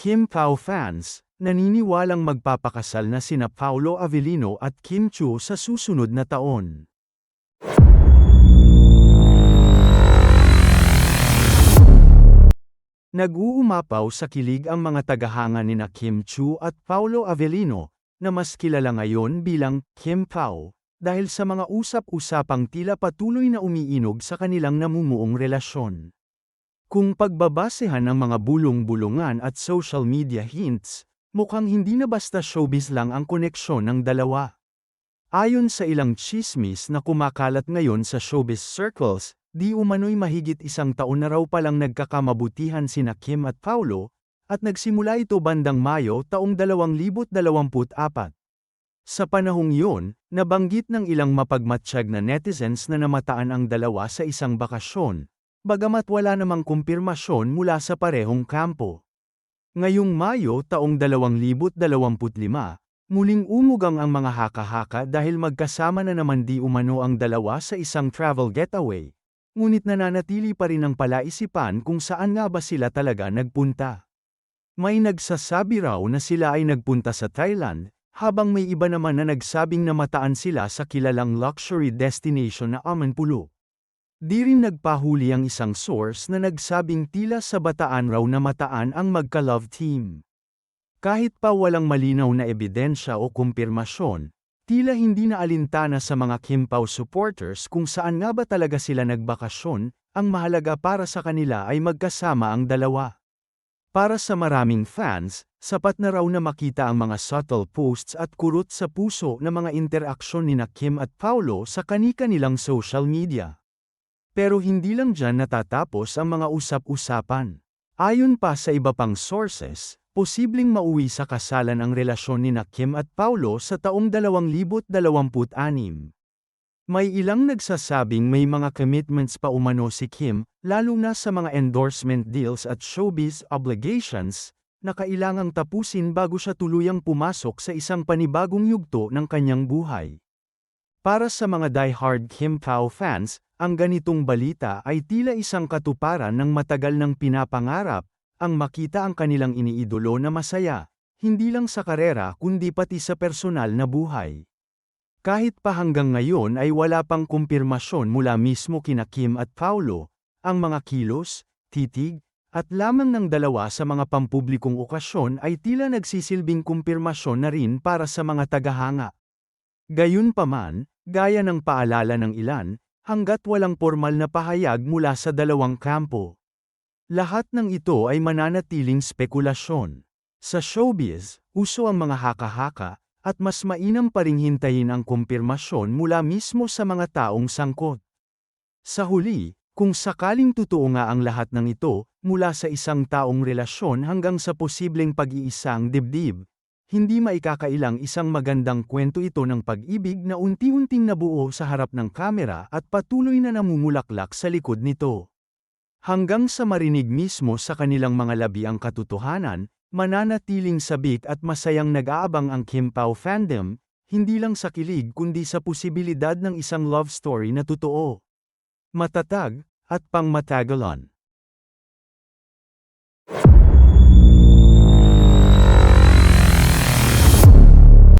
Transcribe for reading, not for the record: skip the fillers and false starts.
Kim Pao fans, naniniwalang magpapakasal na sina Paolo Avellino at Kim Chiu sa susunod na taon. Nag-uumapaw sa kilig ang mga tagahanga nina Kim Chiu at Paolo Avellino, na mas kilala ngayon bilang Kim Pao, dahil sa mga usap-usapang tila patuloy na umiinog sa kanilang namumuong relasyon. Kung pagbabasehan ng mga bulong-bulungan at social media hints, mukhang hindi na basta showbiz lang ang koneksyon ng dalawa. Ayon sa ilang tsismis na kumakalat ngayon sa showbiz circles, di umano'y mahigit isang taon na raw palang nagkakamabutihan sina Kim at Paolo, at nagsimula ito bandang Mayo taong 2024. Sa panahong iyon, nabanggit ng ilang mapagmatsyag na netizens na namataan ang dalawa sa isang bakasyon, bagamat wala namang kumpirmasyon mula sa parehong kampo. Ngayong Mayo taong 2025, muling umugang ang mga haka-haka dahil magkasama na naman di umano ang dalawa sa isang travel getaway. Ngunit nananatili pa rin ang palaisipan kung saan nga ba sila talaga nagpunta. May nagsasabi raw na sila ay nagpunta sa Thailand, habang may iba naman na nagsabing namataan sila sa kilalang luxury destination na Amanpulo. Di rin nagpahuli ang isang source na nagsabing tila sa Bataan raw namataan ang magka-love team. Kahit pa walang malinaw na ebidensya o kumpirmasyon, tila hindi na alintana sa mga Kim Pao supporters kung saan nga ba talaga sila nagbakasyon, ang mahalaga para sa kanila ay magkasama ang dalawa. Para sa maraming fans, sapat na raw na makita ang mga subtle posts at kurot sa puso na mga interaksyon nina Kim at Paolo sa kani-kanilang social media. Pero hindi lang dyan natatapos ang mga usap-usapan. Ayon pa sa iba pang sources, posibleng mauwi sa kasalan ang relasyon nina Kim at Paolo sa taong 2026. May ilang nagsasabing may mga commitments pa umano si Kim, lalo na sa mga endorsement deals at showbiz obligations, na kailangang tapusin bago siya tuluyang pumasok sa isang panibagong yugto ng kanyang buhay. Para sa mga die-hard Kim Pao fans, ang ganitong balita ay tila isang katuparan ng matagal nang pinapangarap, ang makita ang kanilang iniidolo na masaya, hindi lang sa karera kundi pati sa personal na buhay. Kahit pa hanggang ngayon ay wala pang kumpirmasyon mula mismo kina Kim at Paolo, ang mga kilos, titig, at lamang ng dalawa sa mga pampublikong okasyon ay tila nagsisilbing kumpirmasyon na rin para sa mga tagahanga. Gayunpaman, gaya ng paalala ng ilan, hanggat walang pormal na pahayag mula sa dalawang kampo, lahat ng ito ay mananatiling spekulasyon. Sa showbiz, uso ang mga haka-haka, at mas mainam pa ring hintayin ang kumpirmasyon mula mismo sa mga taong sangkot. Sa huli, kung sakaling totoo nga ang lahat ng ito, mula sa isang taong relasyon hanggang sa posibleng pag-iisang dibdib, hindi maikakailang isang magandang kwento ito ng pag-ibig na unti-unting nabuo sa harap ng kamera at patuloy na namumulaklak sa likod nito. Hanggang sa marinig mismo sa kanilang mga labi ang katotohanan, mananatiling sabik at masayang nag-aabang ang Kim Pao fandom, hindi lang sa kilig kundi sa posibilidad ng isang love story na totoo, matatag, at pangmatagalan.